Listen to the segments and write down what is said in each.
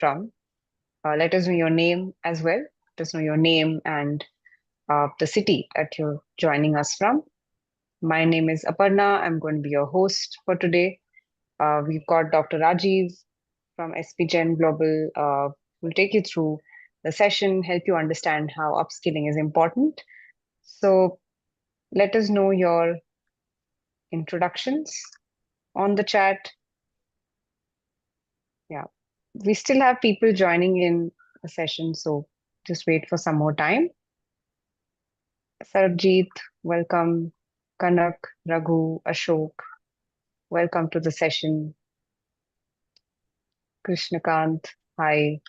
from. Let us know your name as well. Let us know your name and the city that you're joining us from. My name is Aparna. I'm going to be your host for today. We've got Dr. Rajiv from SP Gen Global. Will take you through the session, help you understand how upskilling is important. So let us know your introductions on the chat. Yeah, we still have people joining in the session, so just wait for some more time. Sarabjeet, welcome. Kanak, Raghu, Ashok, welcome to the session. Krishnakant, hi.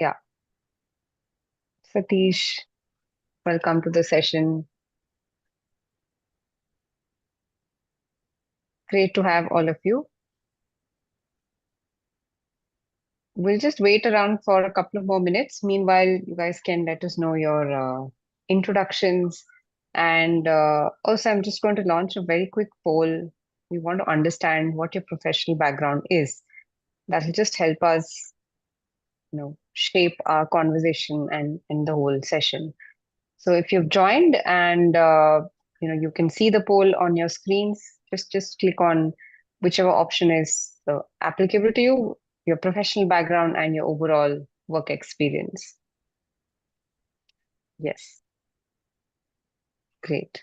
Yeah, Satish, welcome to the session. Great to have all of you. We'll just wait around for a couple of more minutes. Meanwhile, you guys can let us know your introductions. And also, I'm just going to launch a very quick poll. We want to understand what your professional background is. That will just help us, shape our conversation and the whole session. So if you've joined and you can see the poll on your screens, just click on whichever option is applicable to you, your professional background and your overall work experience. Yes, great.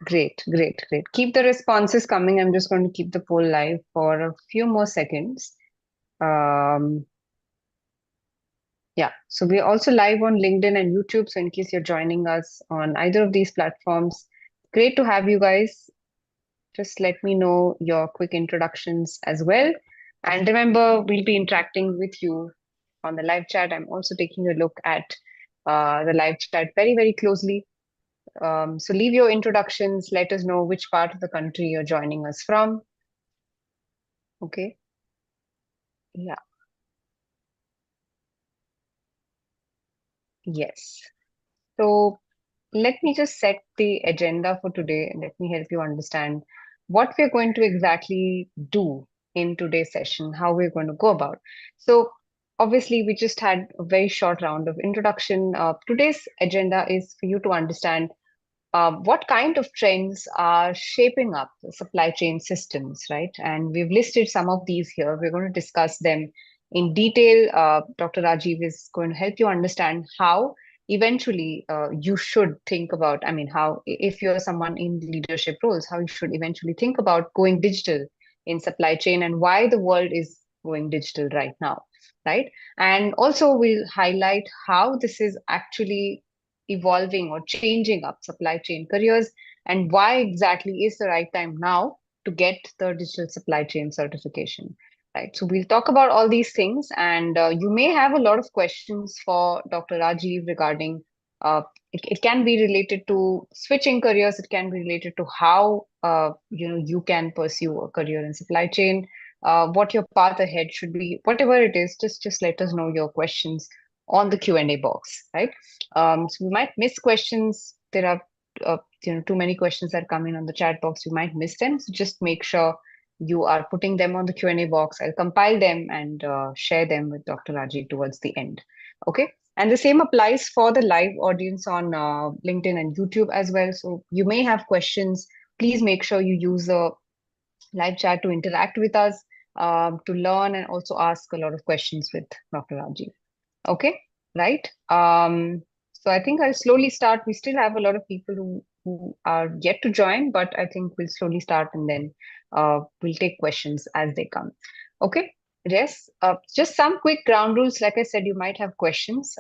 Great. Keep the responses coming. I'm just going to keep the poll live for a few more seconds. Um, yeah, so we're also live on LinkedIn and YouTube. So in case you're joining us on either of these platforms, great to have you guys. Just let me know your quick introductions as well. And remember, we'll be interacting with you on the live chat. I'm also taking a look at the live chat very closely. So leave your introductions. Let us know which part of the country you're joining us from. Okay. Yeah. Yes. So let me just set the agenda for today and let me help you understand what we're going to exactly do in today's session, how we're going to go about. So obviously, we just had a very short round of introduction. Today's agenda is for you to understand what kind of trends are shaping up the supply chain systems, right? And we've listed some of these here. We're going to discuss them in detail. Dr. Rajiv is going to help you understand how eventually you should think about, I mean, how, if you're someone in leadership roles, how you should eventually think about going digital in supply chain and why the world is going digital right now, right? And also we'll highlight how this is actually evolving or changing up supply chain careers and why exactly is the right time now to get the digital supply chain certification, right? So we'll talk about all these things and you may have a lot of questions for Dr. Rajiv regarding it can be related to switching careers, it can be related to how you can pursue a career in supply chain, what your path ahead should be, whatever it is, just let us know your questions on the Q&A box, right? So we might miss questions. There are too many questions that come in on the chat box. We might miss them. So just make sure you are putting them on the Q&A box. I'll compile them and share them with Dr. Rajiv towards the end. Okay. And the same applies for the live audience on LinkedIn and YouTube as well. So you may have questions. Please make sure you use the live chat to interact with us, to learn and also ask a lot of questions with Dr. Rajiv. Okay, right? So I think I'll slowly start. We still have a lot of people who are yet to join, but I think we'll slowly start and then we'll take questions as they come. Okay, yes. Just some quick ground rules. Like I said, you might have questions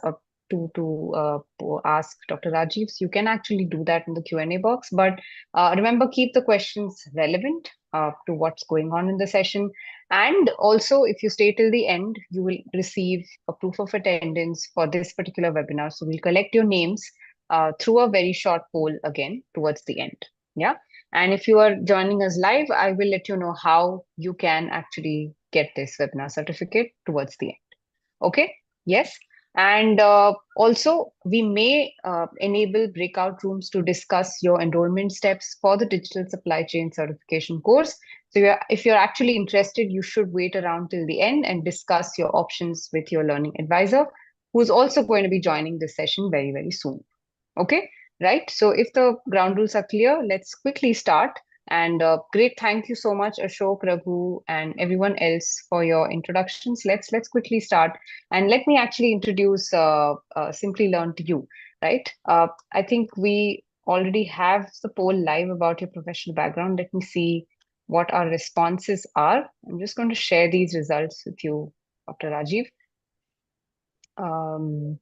to ask Dr. Rajiv. So you can actually do that in the Q&A box. But remember, keep the questions relevant to what's going on in the session. And also, if you stay till the end, you will receive a proof of attendance for this particular webinar. So we'll collect your names through a very short poll again towards the end. Yeah. And if you are joining us live, I will let you know how you can actually get this webinar certificate towards the end. Okay. Yes. And also, we may enable breakout rooms to discuss your enrollment steps for the digital supply chain certification course. So, if you're actually interested, you should wait around till the end and discuss your options with your learning advisor, who's also going to be joining this session very, very soon. Okay, right. So if the ground rules are clear, let's quickly start. And great, thank you so much, Ashok, Raghu, and everyone else for your introductions. Let's quickly start, and let me actually introduce Simplilearn to you. Right. I think we already have the poll live about your professional background. Let me see what our responses are. I'm just going to share these results with you, Dr. Rajiv. Um,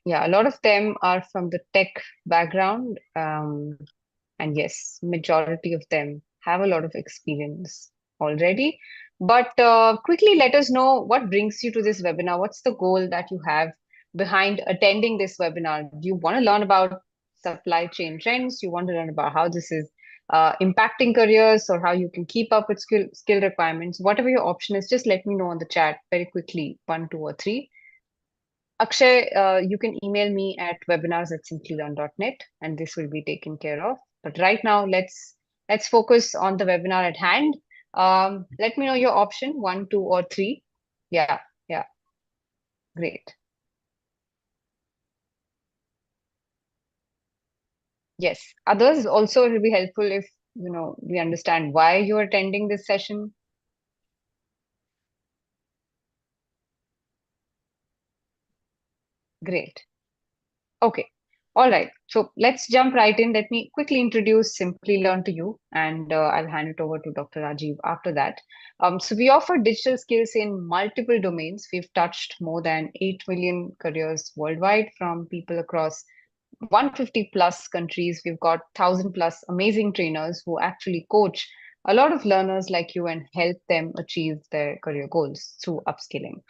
yeah, a lot of them are from the tech background. And yes, majority of them have a lot of experience already. But quickly let us know what brings you to this webinar. What's the goal that you have behind attending this webinar? Do you want to learn about supply chain trends? Do you want to learn about how this is impacting careers, or how you can keep up with skill requirements? Whatever your option is, just let me know on the chat very quickly, one, two, or three. Akshay, you can email me at webinars@simplylearn.net, and this will be taken care of. But right now, let's focus on the webinar at hand. Let me know your option, one, two, or three. Yeah, yeah, great. Yes, others also it will be helpful if we understand why you're attending this session. Great. Okay. All right. So let's jump right in. Let me quickly introduce Simplilearn to you, and I'll hand it over to Dr. Rajiv after that. So we offer digital skills in multiple domains. We've touched more than 8 million careers worldwide from people across 150 plus countries. We've got 1,000 plus amazing trainers who actually coach a lot of learners like you and help them achieve their career goals through upskilling.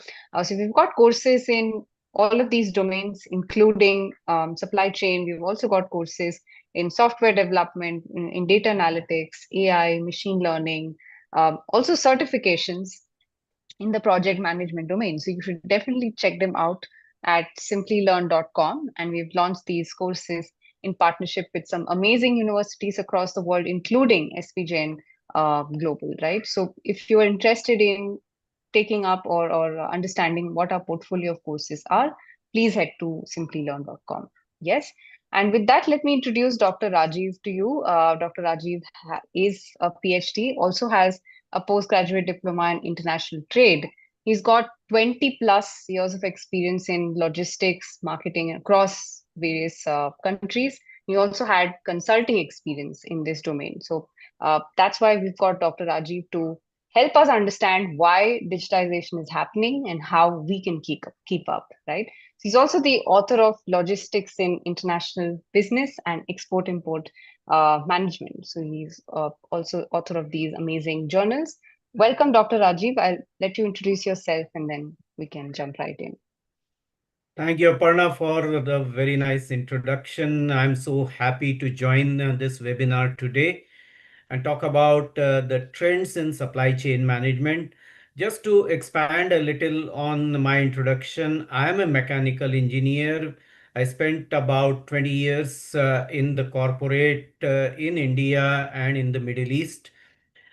So we've got courses in all of these domains, including supply chain. We've also got courses in software development, in data analytics, AI, machine learning, also certifications in the project management domain. So you should definitely check them out at simplylearn.com. And we've launched these courses in partnership with some amazing universities across the world, including SPJN Global, right? So if you are interested in taking up or understanding what our portfolio of courses are, please head to simplylearn.com. Yes. And with that, let me introduce Dr. Rajiv to you. Dr. Rajiv is a PhD, also has a postgraduate diploma in international trade. He's got 20 plus years of experience in logistics, marketing across various countries. He also had consulting experience in this domain. So that's why we've got Dr. Rajiv to help us understand why digitization is happening and how we can keep up, right? So he's also the author of Logistics in International Business and Export Import Management. So he's also author of these amazing journals. Welcome, Dr. Rajiv. I'll let you introduce yourself and then we can jump right in. Thank you, Aparna, for the very nice introduction. I'm so happy to join this webinar today and talk about the trends in supply chain management. Just to expand a little on my introduction, I am a mechanical engineer. I spent about 20 years in the corporate in India and in the Middle East.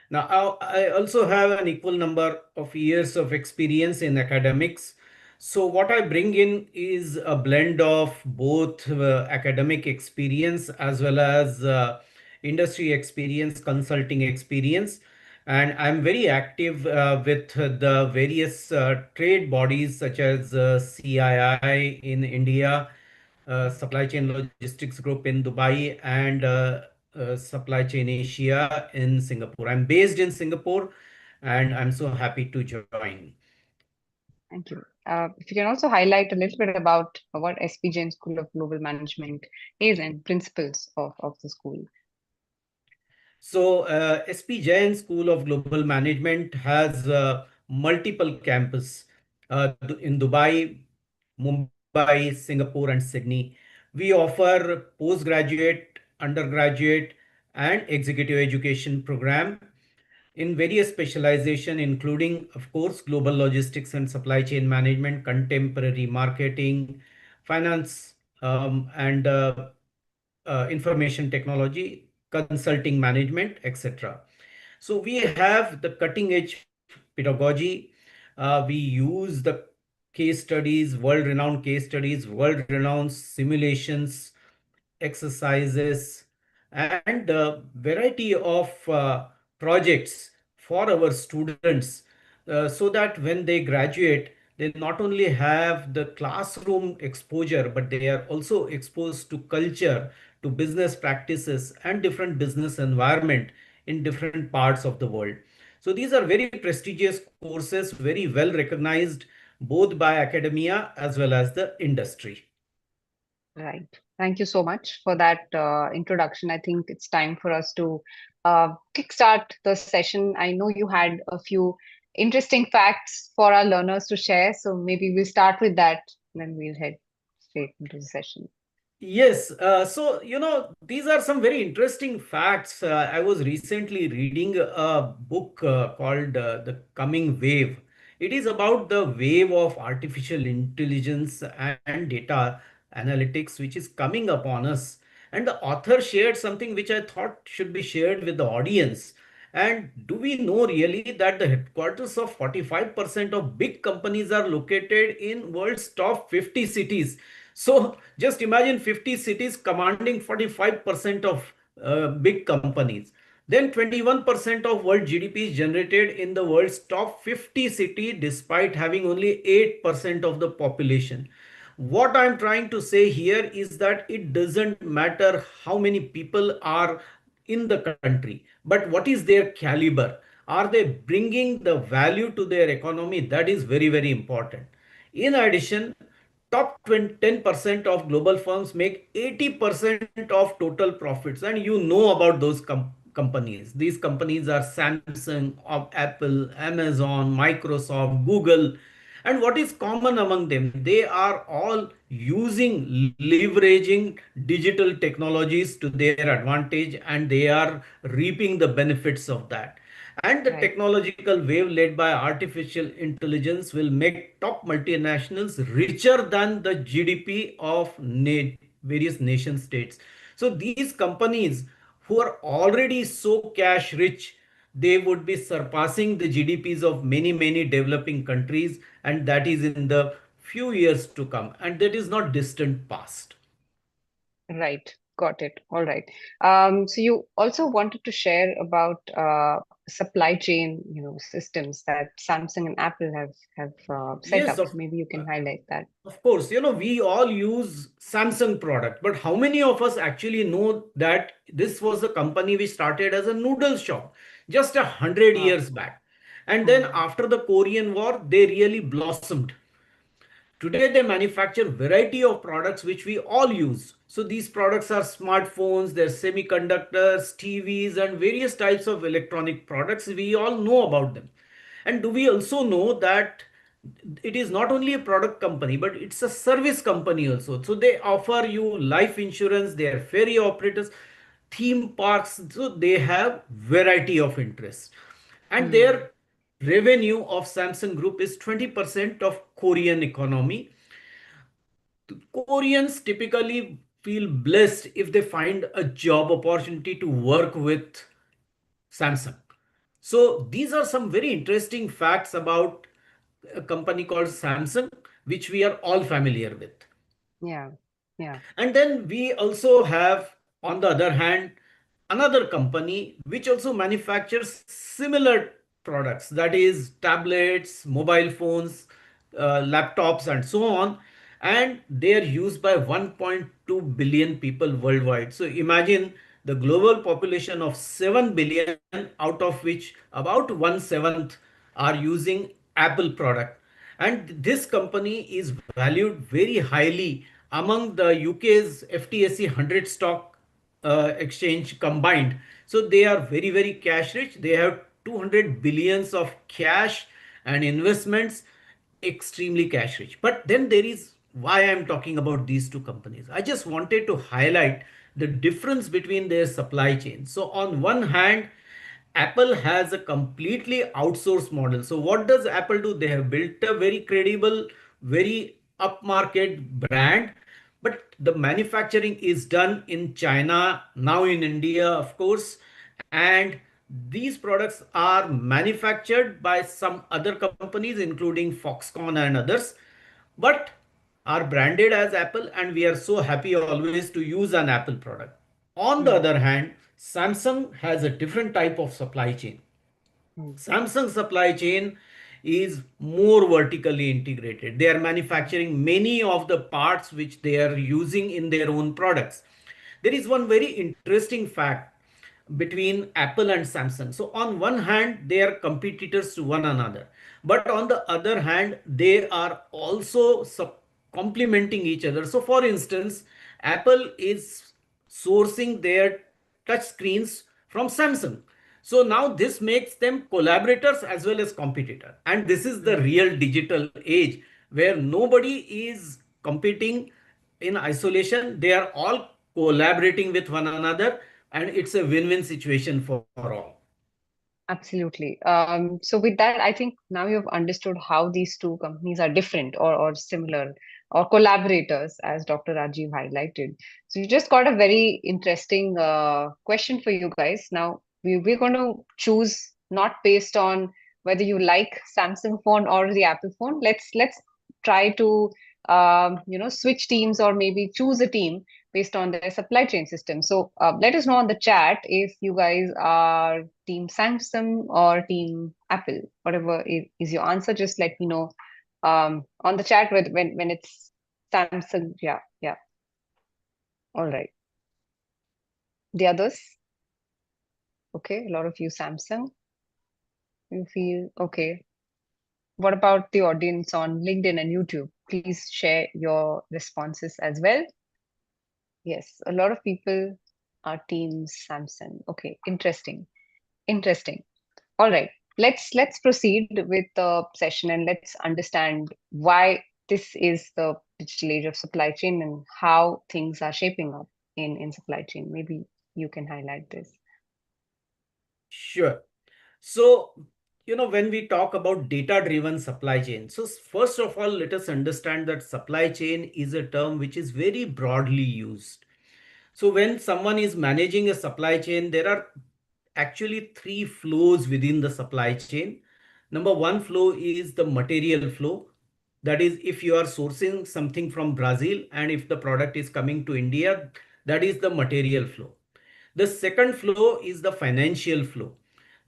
Now, I also have an equal number of years of experience in academics. So, what I bring in is a blend of both academic experience as well as industry experience, consulting experience. And I'm very active with the various trade bodies such as CII in India, Supply Chain Logistics Group in Dubai, and Supply Chain Asia in Singapore. I'm based in Singapore and I'm so happy to join. Thank you. If you can also highlight a little bit about what SPJN School of Global Management is and principles of the school. So, SP Jain School of Global Management has multiple campuses in Dubai, Mumbai, Singapore, and Sydney. We offer postgraduate, undergraduate, and executive education program. in various specialization, including, of course, global logistics and supply chain management, contemporary marketing, finance, and information technology, consulting management, etc. So we have the cutting edge pedagogy. We use the case studies, world renowned case studies, world renowned simulations, exercises, and a variety of projects for our students, so that when they graduate, they not only have the classroom exposure, but they are also exposed to culture, to business practices, and different business environment in different parts of the world. So these are very prestigious courses, very well recognized both by academia as well as the industry. Right. Thank you so much for that introduction. I think it's time for us to kickstart the session. I know you had a few interesting facts for our learners to share, so maybe we'll start with that, then we'll head straight into the session. Yes, so these are some very interesting facts. I was recently reading a book called The Coming Wave. It is about the wave of artificial intelligence and data analytics which is coming upon us. And the author shared something which I thought should be shared with the audience. And do we know really that the headquarters of 45% of big companies are located in world's top 50 cities? So just imagine 50 cities commanding 45% of big companies. Then 21% of world GDP is generated in the world's top 50 city despite having only 8% of the population. What I'm trying to say here is that it doesn't matter how many people are in the country, but what is their caliber? Are they bringing the value to their economy? That is very, very important. In addition, top 20 10% of global firms make 80% of total profits, and you know about those companies. These companies are Samsung, Apple, Amazon, Microsoft, Google. And what is common among them? They are all using, leveraging digital technologies to their advantage, and they are reaping the benefits of that. And the Right. technological wave led by artificial intelligence will make top multinationals richer than the GDP of various nation states. So these companies who are already so cash rich, they would be surpassing the GDPs of many, many developing countries, and that is in the few years to come, and that is not distant past. Right. Got it. All right. So you also wanted to share about supply chain, systems that Samsung and Apple have set Yes, up. So maybe you can highlight that. of course, we all use Samsung product, but how many of us actually know that this was a company which started as a noodle shop just 100 years Wow. back? And then Hmm. after the Korean War, they really blossomed. Today they manufacture variety of products which we all use. So these products are smartphones, they're semiconductors, TVs, and various types of electronic products. We all know about them. And do we also know that it is not only a product company, but it's a service company also. So they offer you life insurance, they are ferry operators, theme parks. So they have variety of interests. And Hmm. their revenue of Samsung Group is 20% of Korean economy. Koreans typically feel blessed if they find a job opportunity to work with Samsung. So these are some very interesting facts about a company called Samsung, which we are all familiar with. Yeah. Yeah. And then we also have, on the other hand, another company which also manufactures similar products, that is, tablets, mobile phones, laptops, and so on. And they are used by 1.2 billion people worldwide. So imagine the global population of 7 billion, out of which about 1/7 are using Apple product. And this company is valued very highly among the UK's FTSE 100 stock exchange combined. So they are very, very cash rich. They have 200 billions of cash and investments, extremely cash rich. But then there is why I'm talking about these two companies. I just wanted to highlight the difference between their supply chain. So on one hand, Apple has a completely outsourced model. So what does Apple do? They have built a very credible, very upmarket brand, but the manufacturing is done in China, now in India, of course, and these products are manufactured by some other companies, including Foxconn and others, but are branded as Apple, and we are so happy always to use an Apple product. On the Mm, other hand, Samsung has a different type of supply chain. mm, Samsung supply chain is more vertically integrated. They are manufacturing many of the parts which they are using in their own products. There is one very interesting fact between Apple and Samsung. So, on one hand, they are competitors to one another, but on the other hand, they are also complementing each other. So, for instance, Apple is sourcing their touch screens from Samsung. So now this makes them collaborators as well as competitor. And this is the mm. real digital age where nobody is competing in isolation. They are all collaborating with one another, and it's a win-win situation for all. Absolutely. So with that, I think now you've understood how these two companies are different or similar or collaborators, as Dr. Rajiv highlighted. So you just got a very interesting question for you guys. Now we're going to choose not based on whether you like Samsung phone or the Apple phone. Let's try to switch teams or maybe choose a team based on their supply chain system. So let us know on the chat if you guys are team Samsung or team Apple. Whatever is your answer, just let me know on the chat when it's Samsung. Yeah, yeah. All right. The others, okay. A lot of you Samsung. You feel okay. What about the audience on LinkedIn and YouTube? Please share your responses as well. Yes, a lot of people are team Samsung. Okay, interesting. Interesting. All right, let's proceed with the session and let's understand why this is the digital age of supply chain and how things are shaping up in supply chain. Maybe you can highlight this. Sure. So, when we talk about data-driven supply chain, so first of all, let us understand that supply chain is a term which is very broadly used. So when someone is managing a supply chain, there are actually three flows within the supply chain. Number one flow is the material flow. That is, if you are sourcing something from Brazil and if the product is coming to India, that is the material flow. The second flow is the financial flow.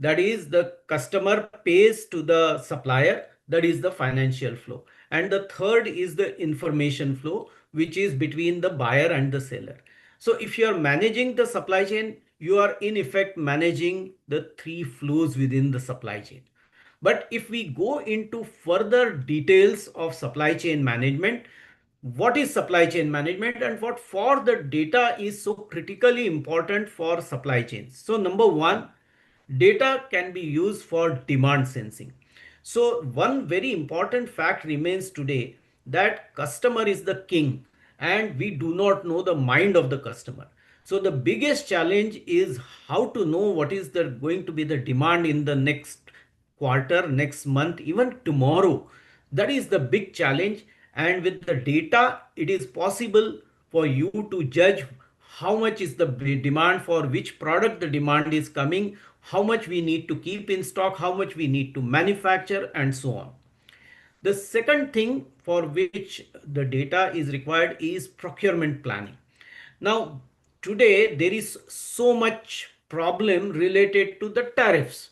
That is, the customer pays to the supplier. That is the financial flow. And the third is the information flow, which is between the buyer and the seller. So if you are managing the supply chain, you are in effect managing the three flows within the supply chain. But if we go into further details of supply chain management, what is supply chain management and what for the data is so critically important for supply chains? So number one, data can be used for demand sensing. So one very important fact remains today that customer is the king and we do not know the mind of the customer. So the biggest challenge is how to know what is the going to be the demand in the next quarter, next month, even tomorrow. That is the big challenge. And with the data, it is possible for you to judge how much is the demand, for which product the demand is coming, how much we need to keep in stock, how much we need to manufacture, and so on. The second thing for which the data is required is procurement planning. Now, today there is so much problem related to the tariffs,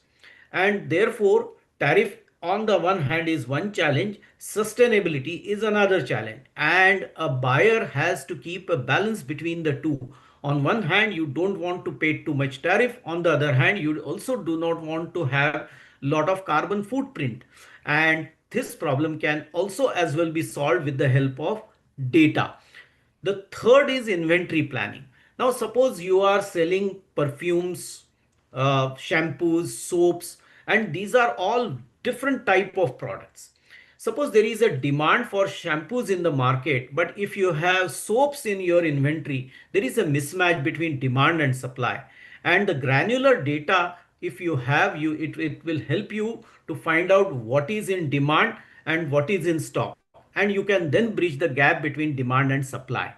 and therefore tariff on the one hand is one challenge, sustainability is another challenge, and a buyer has to keep a balance between the two. On one hand, you don't want to pay too much tariff. On the other hand, you also do not want to have lot of carbon footprint, and this problem can also as well be solved with the help of data. The third is inventory planning. Now, suppose you are selling perfumes, shampoos, soaps, and these are all different type of products. Suppose there is a demand for shampoos in the market, but if you have soaps in your inventory, there is a mismatch between demand and supply. And the granular data if you have, it will help you to find out what is in demand and what is in stock, and you can then bridge the gap between demand and supply.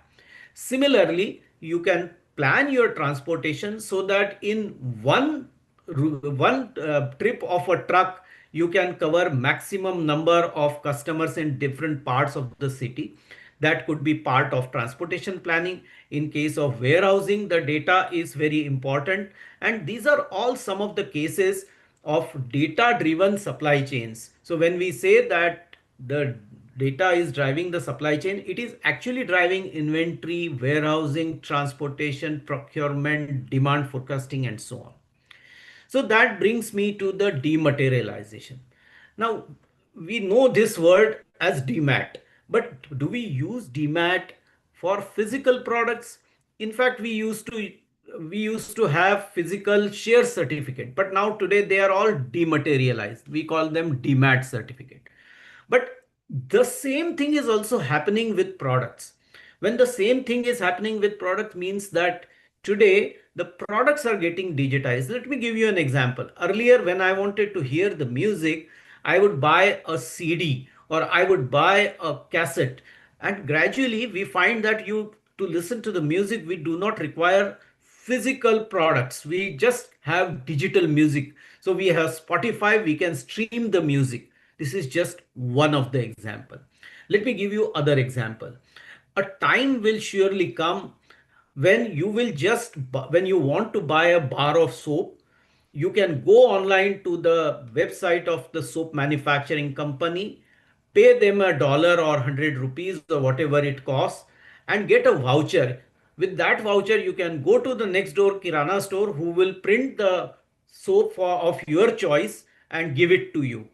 Similarly, you can plan your transportation so that in one trip of a truck you can cover maximum number of customers in different parts of the city. That could be part of transportation planning. In case of warehousing, the data is very important, and these are all some of the cases of data driven supply chains. So when we say that the data is driving the supply chain, it is actually driving inventory, warehousing, transportation, procurement, demand forecasting, and so on. So that brings me to the dematerialization. Now, we know this word as demat, but do we use demat for physical products? In fact, we used to have physical share certificate, but now today they are all dematerialized. We call them demat certificate. But the same thing is also happening with products. When the same thing is happening with products means that today the products are getting digitized. Let me give you an example. Earlier, when I wanted to hear the music, I would buy a CD or I would buy a cassette. And gradually we find that you to listen to the music, we do not require physical products. We just have digital music. So we have Spotify, we can stream the music. This is just one of the example. Let me give you other example. A time will surely come when you will when you want to buy a bar of soap, you can go online to the website of the soap manufacturing company, pay them $1 or 100 rupees or whatever it costs, and get a voucher. With that voucher, you can go to the next door kirana store who will print the soap of your choice and give it to you.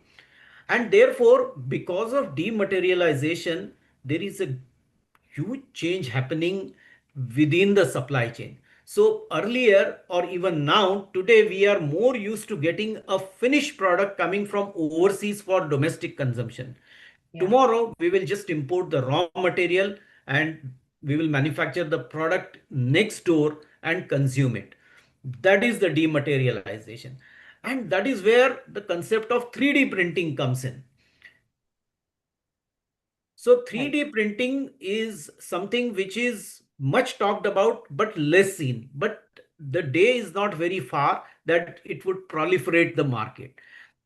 And therefore, because of dematerialization, there is a huge change happening within the supply chain. So earlier or even now, today we are more used to getting a finished product coming from overseas for domestic consumption. Yeah. Tomorrow we will just import the raw material and we will manufacture the product next door and consume it. That is the dematerialization. And that is where the concept of 3D printing comes in. So Right. 3D printing is something which is much talked about but less seen. But the day is not very far that it would proliferate the market.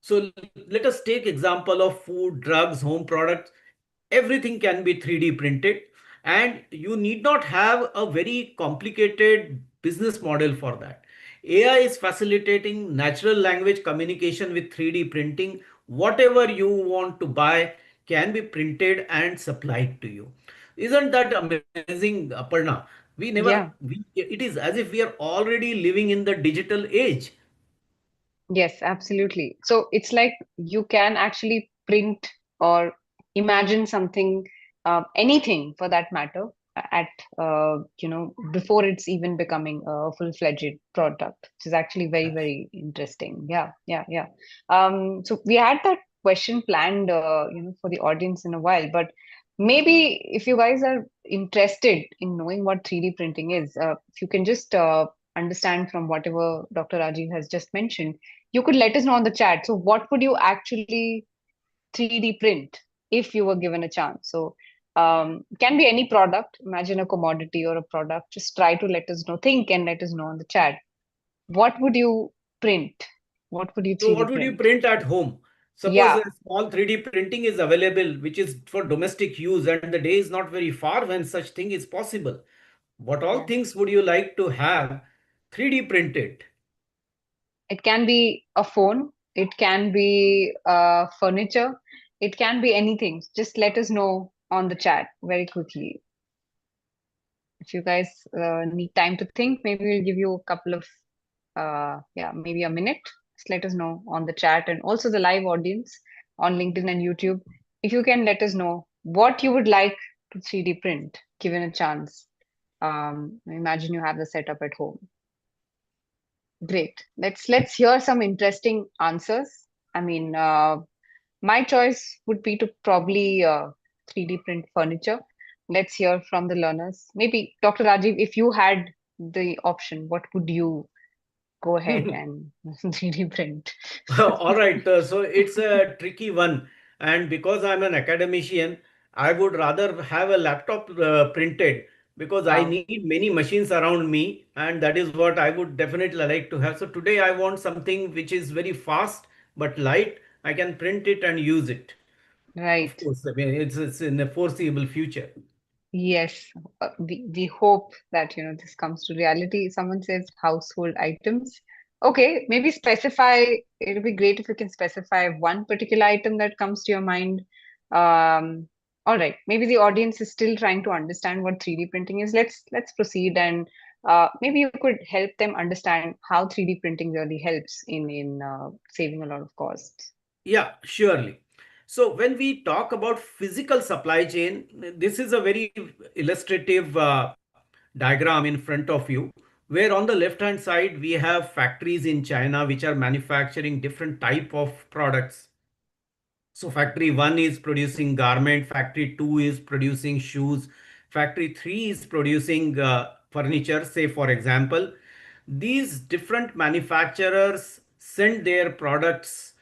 So let us take example of food, drugs, home products. Everything can be 3D printed, and you need not have a very complicated business model for that. AI is facilitating natural language communication with 3D printing. Whatever you want to buy can be printed and supplied to you. Isn't that amazing, Aparna? Yeah. It is as if we are already living in the digital age. Yes, absolutely. So it's like you can actually print or imagine something, anything for that matter, at before it's even becoming a full-fledged product, which is actually very, very interesting. Yeah, yeah, yeah. So we had that question planned, for the audience in a while, but maybe if you guys are interested in knowing what 3D printing is, if you can just understand from whatever Dr. Rajiv has just mentioned, you could let us know on the chat. So, what would you actually 3D print if you were given a chance? So, can be any product. Imagine a commodity or a product. Just try to let us know. Think and let us know on the chat. What would you print? What would you So 3D what would you print? print at home? Suppose Yeah, a small 3D printing is available, which is for domestic use, and the day is not very far when such thing is possible. What all yeah. things would you like to have 3D printed? It can be a phone. It can be furniture. It can be anything. Just let us know on the chat very quickly. If you guys need time to think, maybe we'll give you a couple of, yeah, maybe a minute. Just let us know on the chat and also the live audience on LinkedIn and YouTube. If you can let us know what you would like to 3D print, given a chance. Imagine you have the setup at home. Great. Let's hear some interesting answers. I mean, my choice would be to probably 3D print furniture. Let's hear from the learners. Maybe Dr. Rajiv, if you had the option, what would you go ahead and 3D print. All right, so it's a tricky one, and because I'm an academician, I would rather have a laptop printed because I Wow. need many machines around me, and that is what I would definitely like to have. So today I want something which is very fast but light. I can print it and use it. Of Right. course, I mean it's in the foreseeable future. Yes, we hope that this comes to reality. Someone says household items. Okay, maybe specify. It'll be great if you can specify one particular item that comes to your mind. Um, all right, maybe the audience is still trying to understand what 3D printing is. Let's proceed, and maybe you could help them understand how 3D printing really helps in saving a lot of costs. Yeah, surely. So when we talk about physical supply chain, this is a very illustrative diagram in front of you, where on the left hand side we have factories in China which are manufacturing different type of products. So factory 1 is producing garment, factory 2 is producing shoes, factory 3 is producing furniture, say for example. These different manufacturers send their products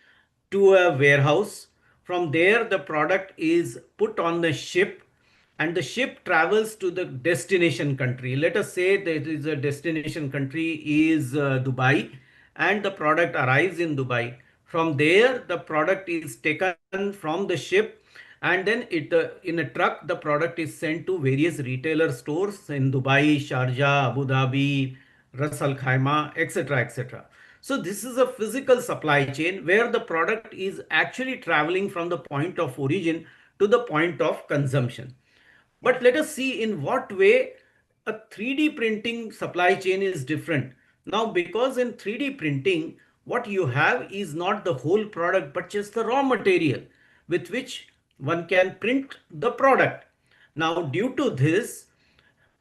to a warehouse. From there, the product is put on the ship and the ship travels to the destination country. Let us say that is a destination country is Dubai, and the product arrives in Dubai. From there, the product is taken from the ship, and then in a truck the product is sent to various retailer stores in Dubai, Sharjah, Abu Dhabi, Ras Al Khaimah, etc. etc. So this is a physical supply chain where the product is actually traveling from the point of origin to the point of consumption. Yeah. But let us see in what way a 3D printing supply chain is different. Now, because in 3D printing, what you have is not the whole product but just the raw material with which one can print the product. Now, due to this,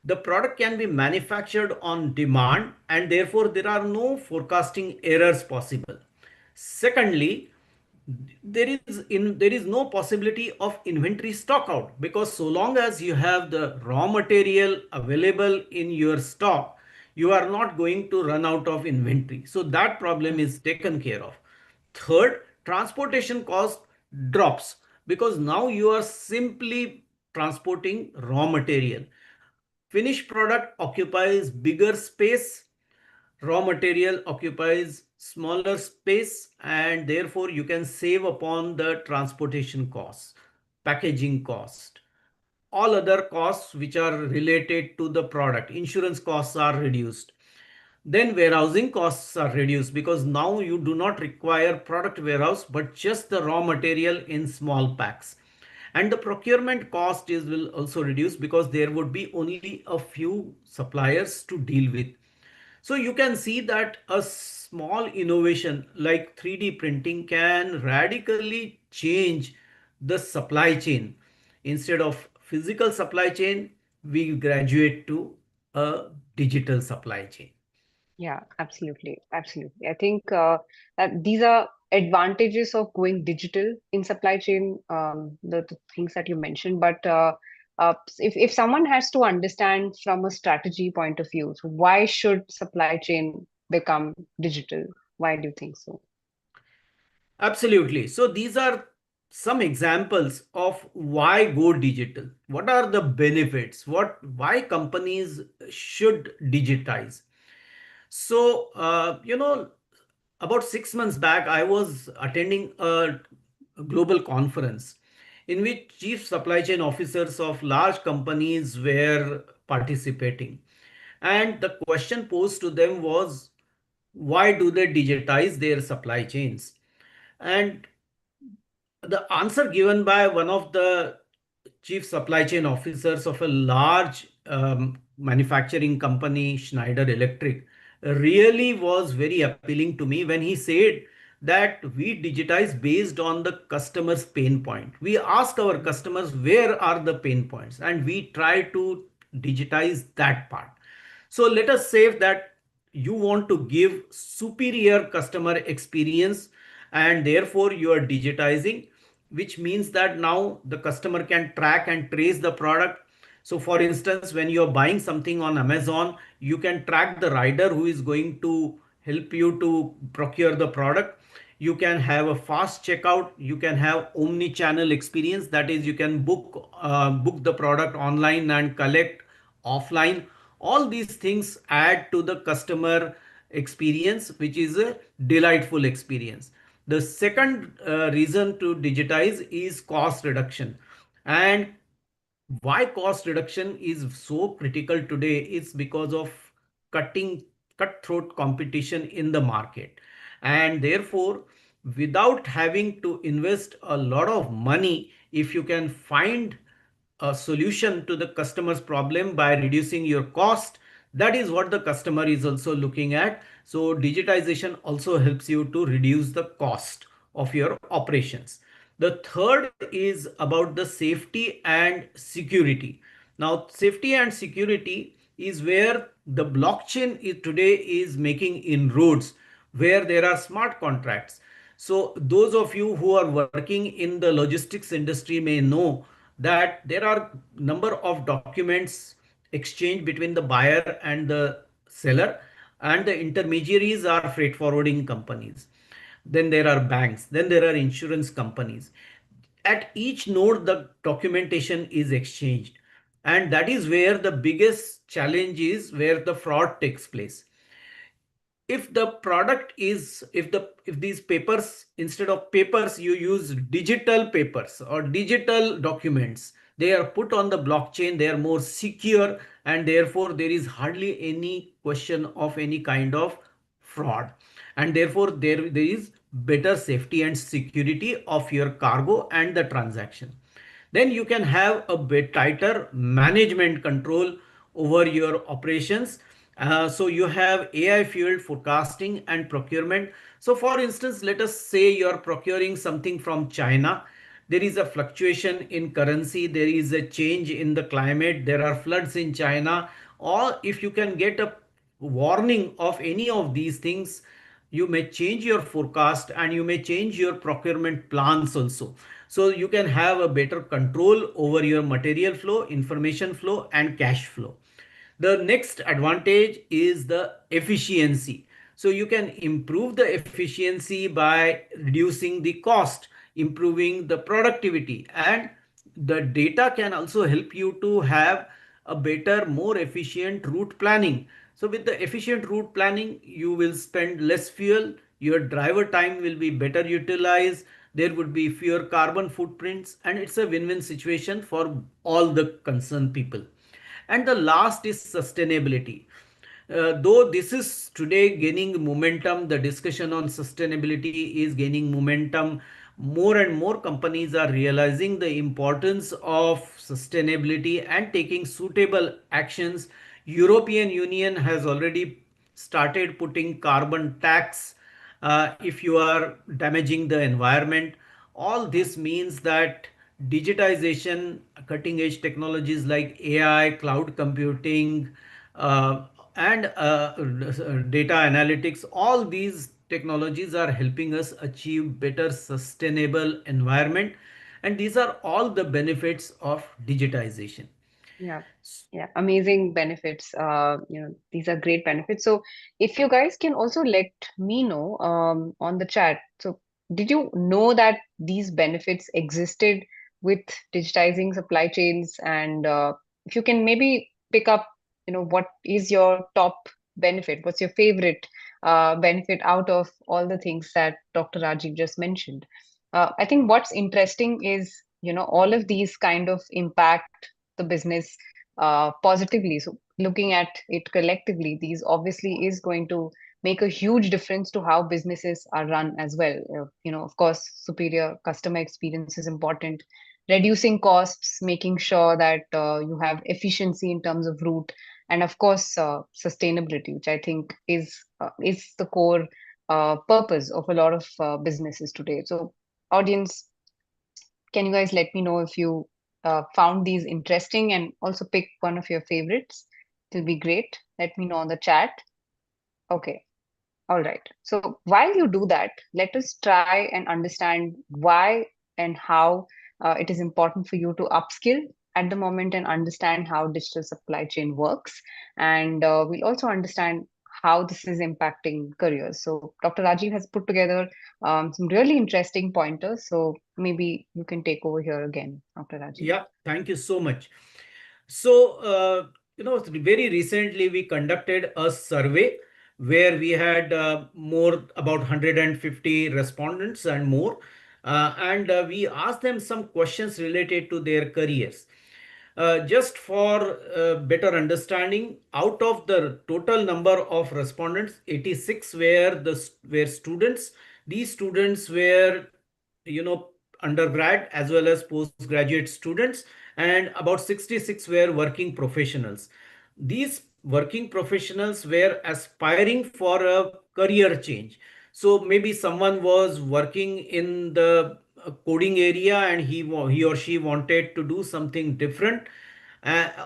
the product can be manufactured on demand and therefore there are no forecasting errors possible. Secondly, there is no possibility of inventory stock out, because so long as you have the raw material available in your stock, you are not going to run out of inventory. So that problem is taken care of. Third, transportation cost drops because now you are simply transporting raw material. Finished product occupies bigger space, raw material occupies smaller space, and therefore you can save upon the transportation costs, packaging cost, all other costs which are related to the product. Insurance costs are reduced. Then warehousing costs are reduced because now you do not require product warehouse but just the raw material in small packs. And the procurement cost is will also reduce because there would be only a few suppliers to deal with. So you can see that a small innovation like 3D printing can radically change the supply chain. Instead of physical supply chain, we graduate to a digital supply chain. Yeah, absolutely. Absolutely. I think that these are advantages of going digital in supply chain, the things that you mentioned. But if someone has to understand from a strategy point of view, so why should supply chain become digital? Why do you think so? Absolutely. So these are some examples of why go digital. What are the benefits? Why companies should digitize? So, about 6 months back, I was attending a global conference in which chief supply chain officers of large companies were participating. And the question posed to them was, why do they digitize their supply chains? And the answer given by one of the chief supply chain officers of a large manufacturing company, Schneider Electric, really was very appealing to me when he said that we digitize based on the customer's pain point. We ask our customers where are the pain points and we try to digitize that part. So let us say that you want to give superior customer experience and therefore you are digitizing, which means that now the customer can track and trace the product. So for instance, when you're buying something on Amazon, you can track the rider who is going to help you to procure the product. You can have a fast checkout, you can have omni channel experience, that is you can book the product online and collect offline. All these things add to the customer experience, which is a delightful experience. The second reason to digitize is cost reduction. And why cost reduction is so critical today is because of cutting cutthroat competition in the market. And therefore, without having to invest a lot of money, if you can find a solution to the customer's problem by reducing your cost, that is what the customer is also looking at. So digitization also helps you to reduce the cost of your operations. The third is about the safety and security. Now, safety and security is where the blockchain is today is making inroads, where there are smart contracts. So those of you who are working in the logistics industry may know that there are number of documents exchanged between the buyer and the seller, and the intermediaries are freight forwarding companies. Then there are banks, then there are insurance companies. At each node the documentation is exchanged, and that is where the biggest challenge is, where the fraud takes place. If the product is if these papers, instead of papers you use digital papers or digital documents, they are put on the blockchain, they are more secure, and therefore there is hardly any question of any kind of fraud. And therefore there is better safety and security of your cargo and the transaction. Then you can have a bit tighter management control over your operations. So you have AI fueled forecasting and procurement. So for instance, let us say you are procuring something from China. There is a fluctuation in currency, there is a change in the climate, there are floods in China. Or if you can get a warning of any of these things, you may change your forecast and you may change your procurement plans also. So you can have a better control over your material flow, information flow, and cash flow. The next advantage is the efficiency. So you can improve the efficiency by reducing the cost, improving the productivity, and the data can also help you to have a better, more efficient route planning. So with the efficient route planning, you will spend less fuel, your driver time will be better utilized, there would be fewer carbon footprints, and it's a win-win situation for all the concerned people. And the last is sustainability. Though this is today gaining momentum, the discussion on sustainability is gaining momentum. More and more companies are realizing the importance of sustainability and taking suitable actions. European Union has already started putting carbon tax if you are damaging the environment. All this means that digitization, cutting edge technologies like AI, cloud computing, and data analytics, all these technologies are helping us achieve better sustainable environment. And these are all the benefits of digitization. Yeah, yeah, amazing benefits. These are great benefits. So, if you guys can also let me know on the chat. So, did you know that these benefits existed with digitizing supply chains? And if you can maybe pick up, what is your top benefit? What's your favorite benefit out of all the things that Dr. Rajiv just mentioned? I think what's interesting is, all of these kind of impact the business positively. So looking at it collectively, these obviously is going to make a huge difference to how businesses are run as well. Of course, superior customer experience is important. Reducing costs, making sure that you have efficiency in terms of route, and of course, sustainability, which I think is the core purpose of a lot of businesses today. So, audience, can you guys let me know if you found these interesting and also pick one of your favorites? It'll be great. Let me know on the chat. Okay. All right. So while you do that, let us try and understand why and how it is important for you to upskill at the moment and understand how digital supply chain works. And we'll also understand how this is impacting careers. So Dr. Rajiv has put together some really interesting pointers. So maybe you can take over here again, Dr. Rajiv. Yeah, thank you so much. So, very recently we conducted a survey where we had more about 150 respondents and more, and we asked them some questions related to their careers. Just for better understanding, out of the total number of respondents, 86 were students. These students were, you know, undergrad as well as postgraduate students, and about 66 were working professionals. These working professionals were aspiring for a career change. So maybe someone was working in the coding area and he or she wanted to do something different,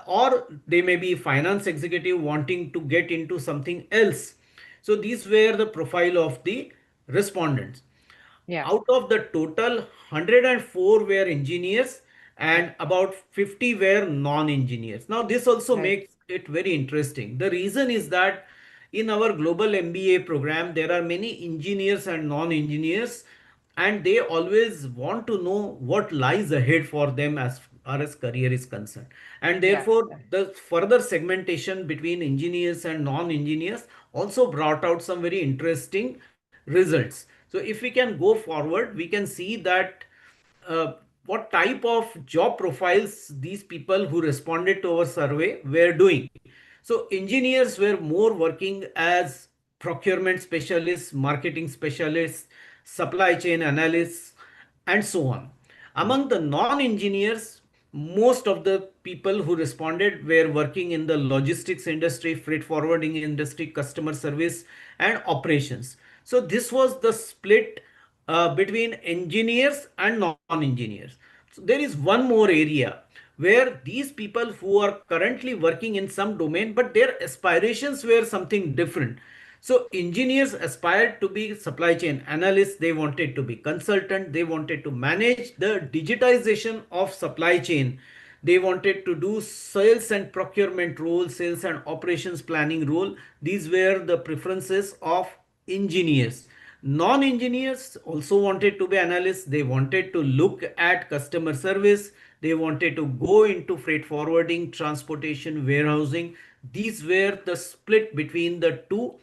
or they may be finance executive wanting to get into something else. So these were the profile of the respondents. Yeah, Out of the total, 104 were engineers yeah, and about 50 were non-engineers. Now this also right. makes it very interesting. The reason is that in our global MBA program there are many engineers and non-engineers, and they always want to know what lies ahead for them as far as career is concerned. And Yeah, therefore yeah, the further segmentation between engineers and non-engineers also brought out some very interesting results. So if we can go forward, we can see that uh, what type of job profiles these people who responded to our survey were doing. So engineers were more working as procurement specialists, marketing specialists, supply chain analysts, and so on. Among the non-engineers, most of the people who responded were working in the logistics industry, freight forwarding industry, customer service, and operations. So this was the split between engineers and non-engineers. So there is one more area where these people who are currently working in some domain, but their aspirations were something different. So engineers aspired to be supply chain analysts, they wanted to be consultant, they wanted to manage the digitization of supply chain, they wanted to do sales and procurement role, sales and operations planning role. These were the preferences of engineers. Non-engineers also wanted to be analysts. They wanted to look at customer service. They wanted to go into freight forwarding, transportation, warehousing. These were the split between the two.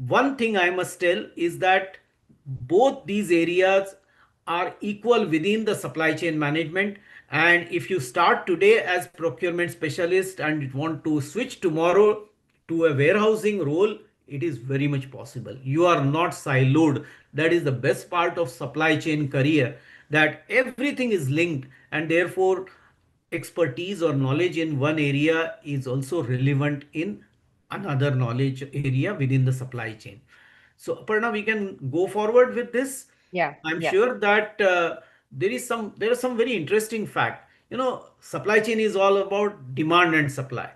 One thing I must tell is that both these areas are equal within the supply chain management. And if you start today as procurement specialist and want to switch tomorrow to a warehousing role, it is very much possible. You are not siloed. That is the best part of supply chain career, that everything is linked, and therefore expertise or knowledge in one area is also relevant in another knowledge area within the supply chain. So Aparna, we can go forward with this. yeah, I'm yeah, sure that there is some very interesting fact. You know, supply chain is all about demand and supply.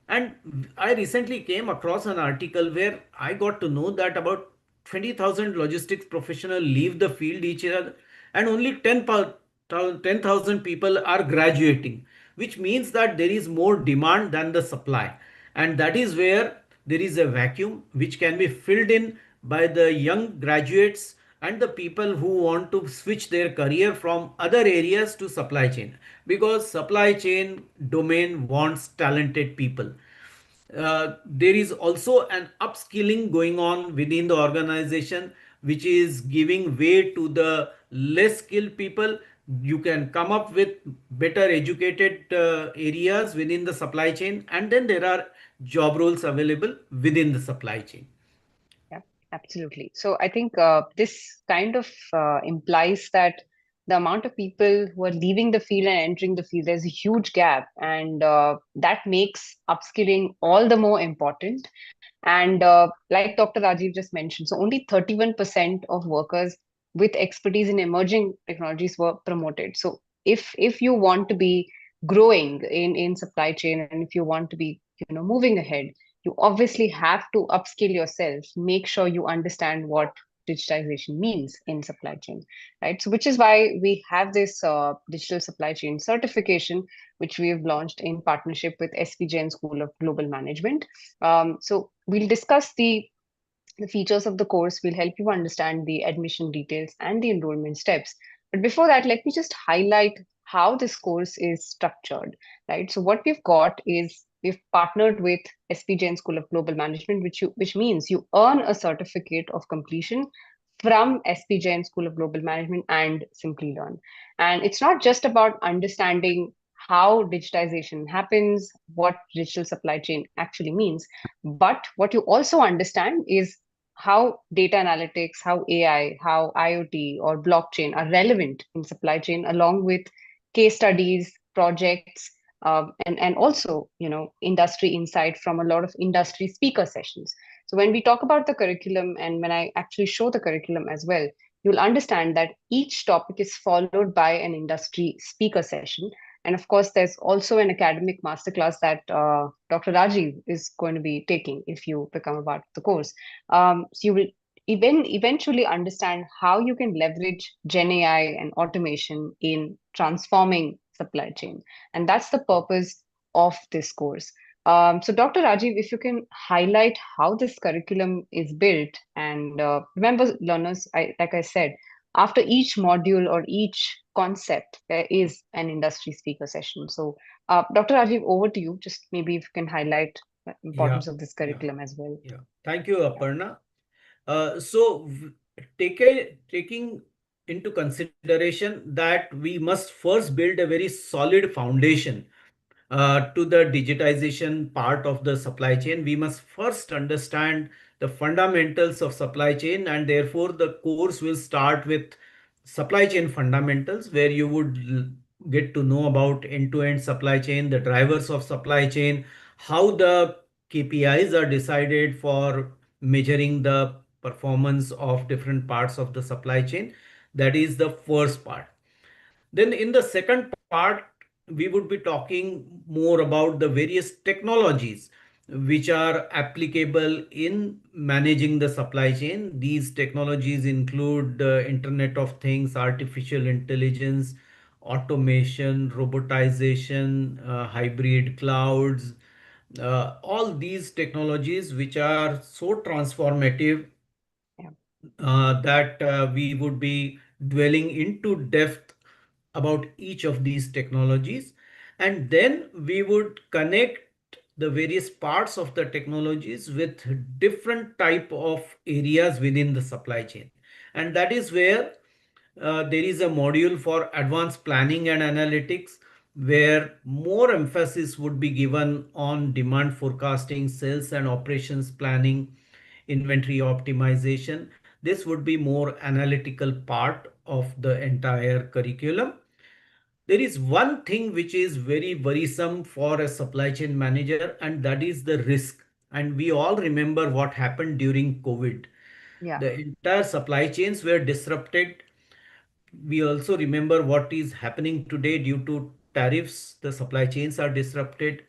And I recently came across an article where I got to know that about 20,000 logistics professionals leave the field each year, and only 10,000 people are graduating, which means that there is more demand than the supply. And that is where there is a vacuum which can be filled in by the young graduates and the people who want to switch their career from other areas to supply chain, because supply chain domain wants talented people. There is also an upskilling going on within the organization, which is giving way to the less skilled people. You can come up with better educated areas within the supply chain, and then there are job roles available within the supply chain. yeah, absolutely. So I think this kind of implies that the amount of people who are leaving the field and entering the field, there's a huge gap, and that makes upskilling all the more important. And like Dr. Rajiv just mentioned, so only 31% of workers with expertise in emerging technologies were promoted. So if you want to be growing in supply chain, and if you want to be moving ahead, you obviously have to upskill yourself. Make sure you understand what digitization means in supply chain, right? So, which is why we have this digital supply chain certification, which we have launched in partnership with SPJN School of Global Management. So, we'll discuss the features of the course will help you understand the admission details and the enrollment steps. But before that, let me just highlight how this course is structured, right? So what we've got is we've partnered with SPJN School of Global Management, which means you earn a certificate of completion from SPJN School of Global Management and Simplilearn. And it's not just about understanding how digitization happens, what digital supply chain actually means, but what you also understand is how data analytics, how AI, how IoT or blockchain are relevant in supply chain, along with case studies, projects, and also industry insight from a lot of industry speaker sessions. So when we talk about the curriculum and when I actually show the curriculum as well, you'll understand that each topic is followed by an industry speaker session. And of course, there's also an academic masterclass that Dr. Rajiv is going to be taking if you become a part of the course. So you will eventually understand how you can leverage Gen AI and automation in transforming supply chain. And that's the purpose of this course. So, Dr. Rajiv, if you can highlight how this curriculum is built, and remember, learners, like I said, after each module or each concept, there is an industry speaker session. So, Dr. Rajiv, over to you. Just maybe if you can highlight the Yeah, importance of this yeah, curriculum as well. yeah. Thank you, Yeah. Aparna. Taking into consideration that we must first build a very solid foundation to the digitization part of the supply chain, we must first understand the fundamentals of supply chain, and therefore the course will start with supply chain fundamentals, where you would get to know about end-to-end supply chain, the drivers of supply chain, how the KPIs are decided for measuring the performance of different parts of the supply chain. That is the first part. Then in the second part, we would be talking more about the various technologies which are applicable in managing the supply chain. These technologies include Internet of Things, artificial intelligence, automation, robotization, hybrid clouds, all these technologies which are so transformative Yeah. that we would be dwelling into depth about each of these technologies, and then we would connect the various parts of the technologies with different type of areas within the supply chain. And that is where there is a module for advanced planning and analytics, where more emphasis would be given on demand forecasting, sales and operations planning, inventory optimization. This would be more analytical part of the entire curriculum. There is one thing which is very worrisome for a supply chain manager, and that is the risk. And we all remember what happened during COVID. Yeah. The entire supply chains were disrupted. We also remember what is happening today due to tariffs. The supply chains are disrupted.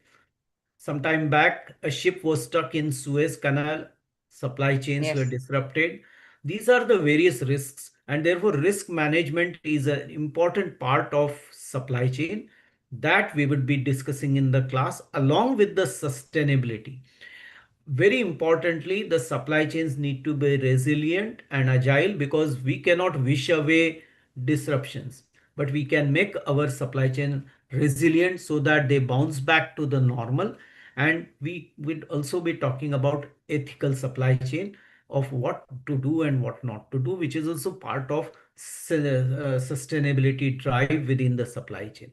Some time back, a ship was stuck in Suez Canal. Supply chains were Yes. disrupted. These are the various risks, and therefore, risk management is an important part of supply chain that we would be discussing in the class, along with the sustainability. Very importantly, the supply chains need to be resilient and agile, because we cannot wish away disruptions, but we can make our supply chain resilient so that they bounce back to the normal. And we would also be talking about ethical supply chain, of what to do and what not to do, which is also part of sustainability drive within the supply chain.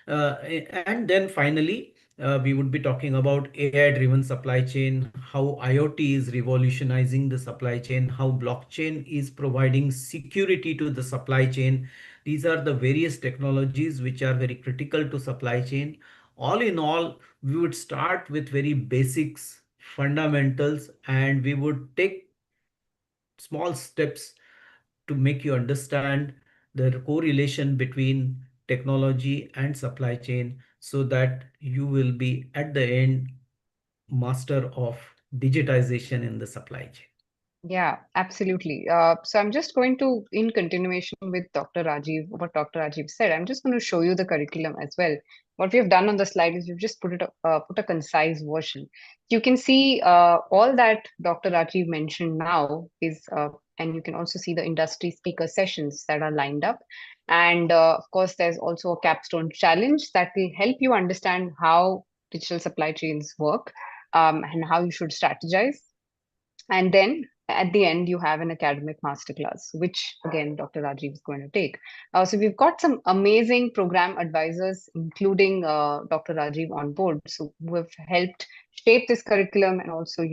And then finally, we would be talking about AI-driven supply chain, how IoT is revolutionizing the supply chain, how blockchain is providing security to the supply chain. These are the various technologies which are very critical to supply chain. All in all, we would start with very basics, fundamentals, and we would take small steps to make you understand the correlation between technology and supply chain, so that you will be at the end master of digitization in the supply chain. Yeah, absolutely. So I'm just going to, in continuation with Dr. Rajiv, what Dr. Rajiv said, I'm just going to show you the curriculum as well. What we have done on the slide is we've just put a concise version. You can see all that Dr. Rajiv mentioned now and you can also see the industry speaker sessions that are lined up. And of course, there's also a capstone challenge that will help you understand how digital supply chains work, and how you should strategize. And then at the end, you have an academic masterclass, which again, Dr. Rajiv is going to take. So we've got some amazing program advisors, including Dr. Rajiv on board, so who have helped shape this curriculum and also,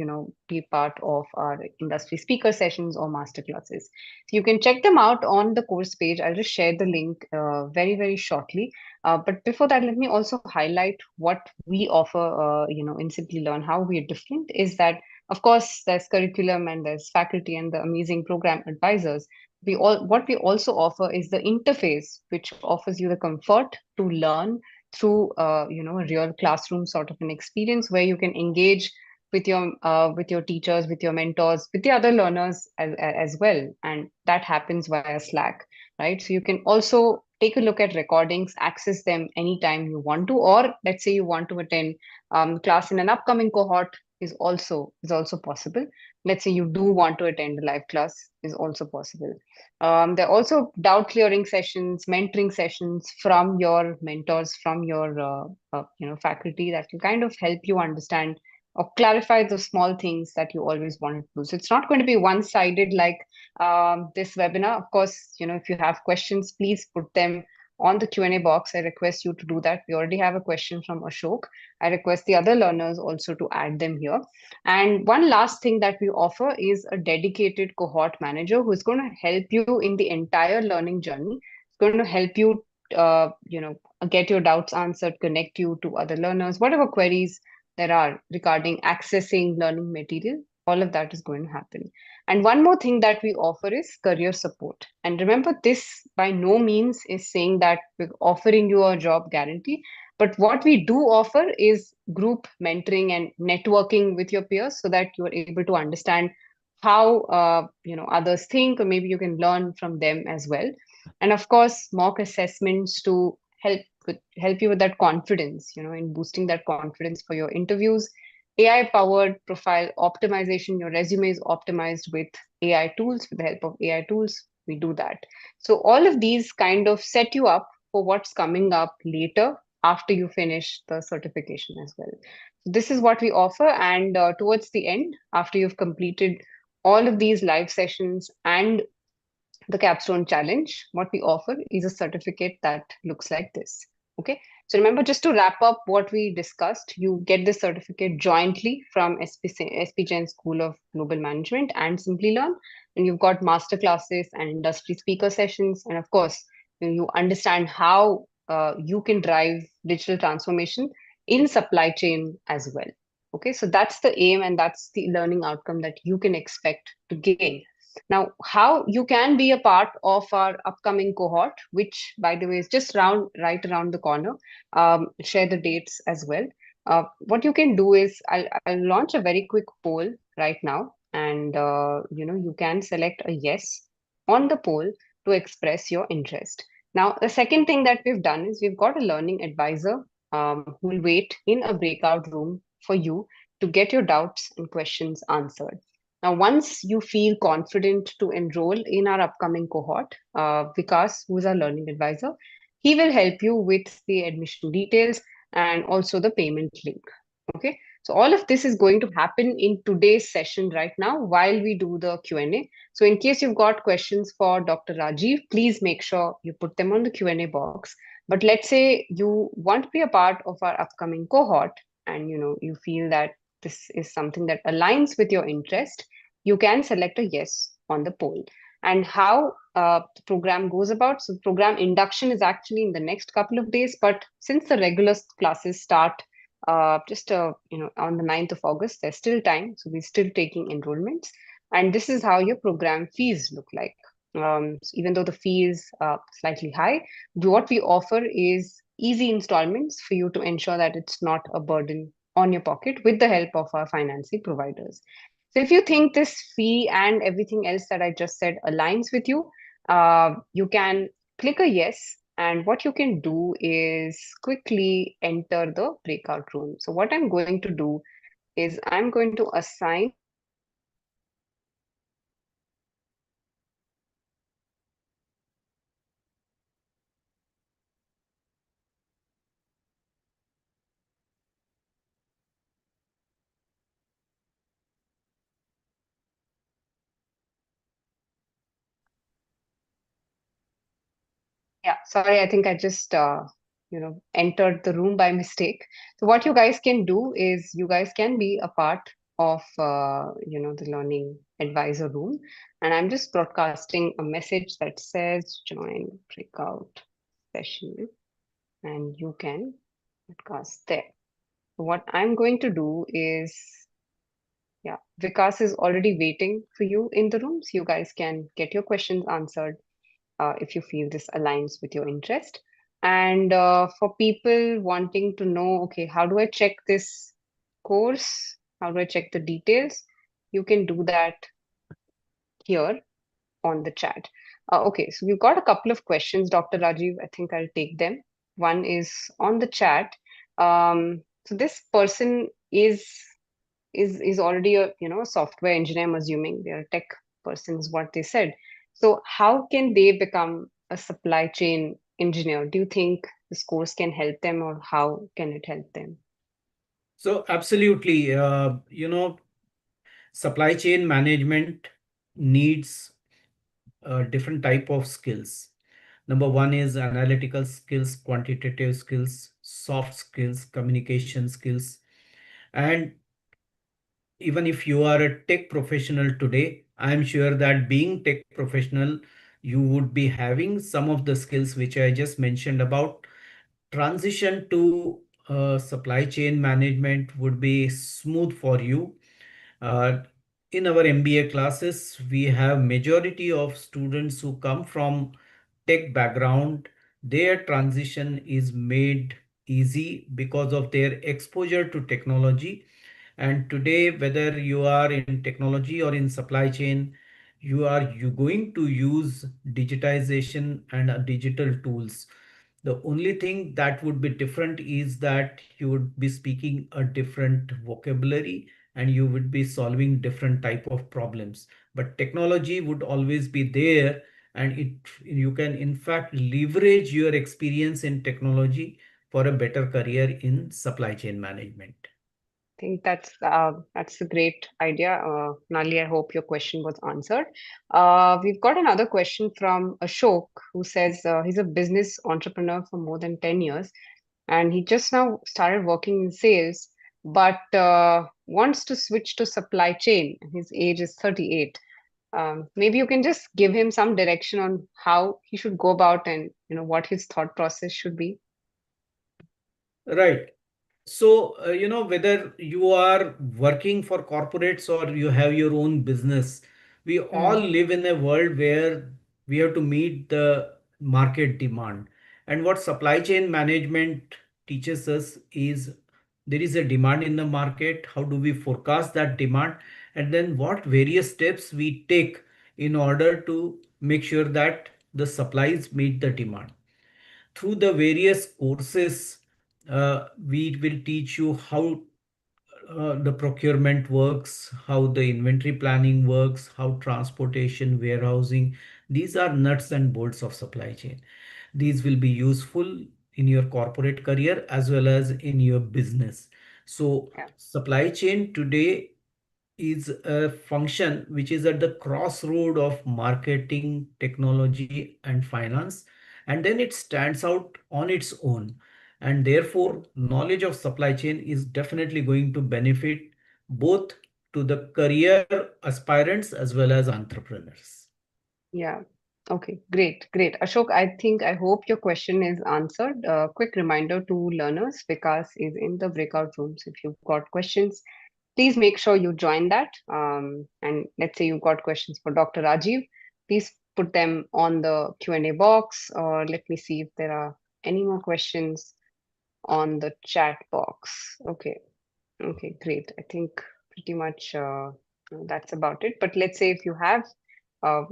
be part of our industry speaker sessions or masterclasses. So you can check them out on the course page. I'll just share the link very, very shortly. But before that, let me also highlight what we offer, in Simply Learn, how we are different is that of course, there's curriculum and there's faculty and the amazing program advisors. What we also offer is the interface, which offers you the comfort to learn through a real classroom sort of an experience where you can engage with your teachers, with your mentors, with the other learners as well, and that happens via Slack, right? So you can also take a look at recordings, access them anytime you want to, or let's say you want to attend class in an upcoming cohort is also possible. Let's say you do want to attend a live class is also possible. There are also doubt clearing sessions, mentoring sessions from your mentors, from your faculty that will kind of help you understand or clarify the small things that you always wanted to do. So it's not going to be one-sided like this webinar. Of course, if you have questions, please put them on the Q&A box. I request you to do that. We already have a question from Ashok. I request the other learners also to add them here. And one last thing that we offer is a dedicated cohort manager who is going to help you in the entire learning journey. It's going to help you, get your doubts answered, connect you to other learners, whatever queries there are regarding accessing learning material. All of that is going to happen. And one more thing that we offer is career support. And remember, this by no means is saying that we're offering you a job guarantee, but what we do offer is group mentoring and networking with your peers so that you are able to understand how others think, or maybe you can learn from them as well. And of course, mock assessments to help you with that confidence, in boosting that confidence for your interviews. AI powered profile optimization. Your resume is optimized with AI tools, with the help of AI tools. We do that. So all of these kind of set you up for what's coming up later after you finish the certification as well. So this is what we offer. And towards the end, after you've completed all of these live sessions and the capstone challenge, what we offer is a certificate that looks like this. Okay. So remember, just to wrap up what we discussed, you get this certificate jointly from SPGen School of Global Management and Simplilearn. And you've got master classes and industry speaker sessions. And of course, you understand how you can drive digital transformation in supply chain as well. Okay, so that's the aim and that's the learning outcome that you can expect to gain. Now, how you can be a part of our upcoming cohort, which, by the way, is just right around the corner. Share the dates as well. What you can do is I'll launch a very quick poll right now, and you can select a yes on the poll to express your interest. Now, the second thing that we've done is we've got a learning advisor who will wait in a breakout room for you to get your doubts and questions answered. Now, once you feel confident to enroll in our upcoming cohort, Vikas, who is our learning advisor, he will help you with the admission details and also the payment link. Okay, so all of this is going to happen in today's session right now while we do the Q&A. So in case you've got questions for Dr. Rajiv, please make sure you put them on the Q&A box. But let's say you want to be a part of our upcoming cohort and you feel that this is something that aligns with your interest, you can select a yes on the poll. And how the program goes about. So program induction is actually in the next couple of days, but since the regular classes start just on the 9th of August, there's still time. So we're still taking enrollments. And this is how your program fees look like. So even though the fee is slightly high, what we offer is easy installments for you to ensure that it's not a burden on your pocket with the help of our financing providers. So if you think this fee and everything else that I just said aligns with you, you can click a yes. And what you can do is quickly enter the breakout room. So what I'm going to do is I'm going to assign Yeah, sorry, I think I just entered the room by mistake. So what you guys can do is you guys can be a part of the learning advisor room, and I'm just broadcasting a message that says join breakout session, and you can broadcast there. So what I'm going to do is, yeah, Vikas is already waiting for you in the room, so you guys can get your questions answered if you feel this aligns with your interest. And for people wanting to know, okay, how do I check this course? How do I check the details? You can do that here on the chat. Okay, so we've got a couple of questions, Dr. Rajiv. I think I'll take them. One is on the chat. So this person is already a software engineer. I'm assuming they're a tech person is what they said. So how can they become a supply chain engineer? Do you think this course can help them, or how can it help them? So absolutely, supply chain management needs different type of skills. Number one is analytical skills, quantitative skills, soft skills, communication skills. And even if you are a tech professional today, I'm sure that being tech professional, you would be having some of the skills which I just mentioned about. Transition to supply chain management would be smooth for you. uh, in our MBA classes, we have majority of students who come from tech background. Their transition is made easy because of their exposure to technology. And today, whether you are in technology or in supply chain, you going to use digitization and digital tools. The only thing that would be different is that you would be speaking a different vocabulary and you would be solving different type of problems. But technology would always be there, and it you can in fact leverage your experience in technology for a better career in supply chain management. I think that's a great idea. Nali, I hope your question was answered. We've got another question from Ashok, who says he's a business entrepreneur for more than 10 years, and he just now started working in sales, but wants to switch to supply chain. His age is 38. Maybe you can just give him some direction on how he should go about, and what his thought process should be. Right. So, whether you are working for corporates or you have your own business, we all Hmm. live in a world where we have to meet the market demand. And what supply chain management teaches us is there is a demand in the market. How do we forecast that demand? And then what various steps we take in order to make sure that the supplies meet the demand. Through the various courses, we will teach you how the procurement works, how the inventory planning works, how transportation, warehousing. These are nuts and bolts of supply chain. These will be useful in your corporate career as well as in your business. So, Yeah. supply chain today is a function which is at the crossroad of marketing, technology, and finance, and then it stands out on its own. And therefore, knowledge of supply chain is definitely going to benefit both to the career aspirants as well as entrepreneurs. Yeah. Okay, great, great. Ashok, I hope your question is answered. Quick reminder to learners, Vikas is in the breakout room. So if you've got questions, please make sure you join that. And let's say you've got questions for Dr. Rajiv, please put them on the Q&A box, or let me see if there are any more questions on the chat box. Okay, okay, great. I think pretty much. That's about it. But let's say if you have,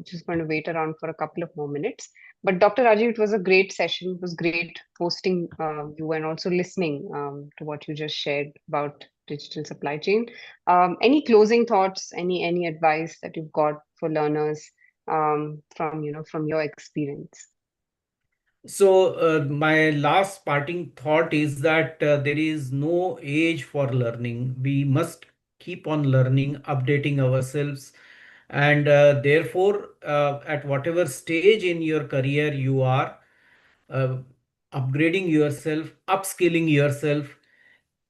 just going to wait around for a couple of more minutes. But Dr. Rajiv, it was a great session. It was great hosting you and also listening to what you just shared about digital supply chain. Any closing thoughts? Any advice that you've got for learners from from your experience? So, my last parting thought is that there is no age for learning. We must keep on learning, updating ourselves, and therefore, at whatever stage in your career you are, uh, upgrading yourself, upskilling yourself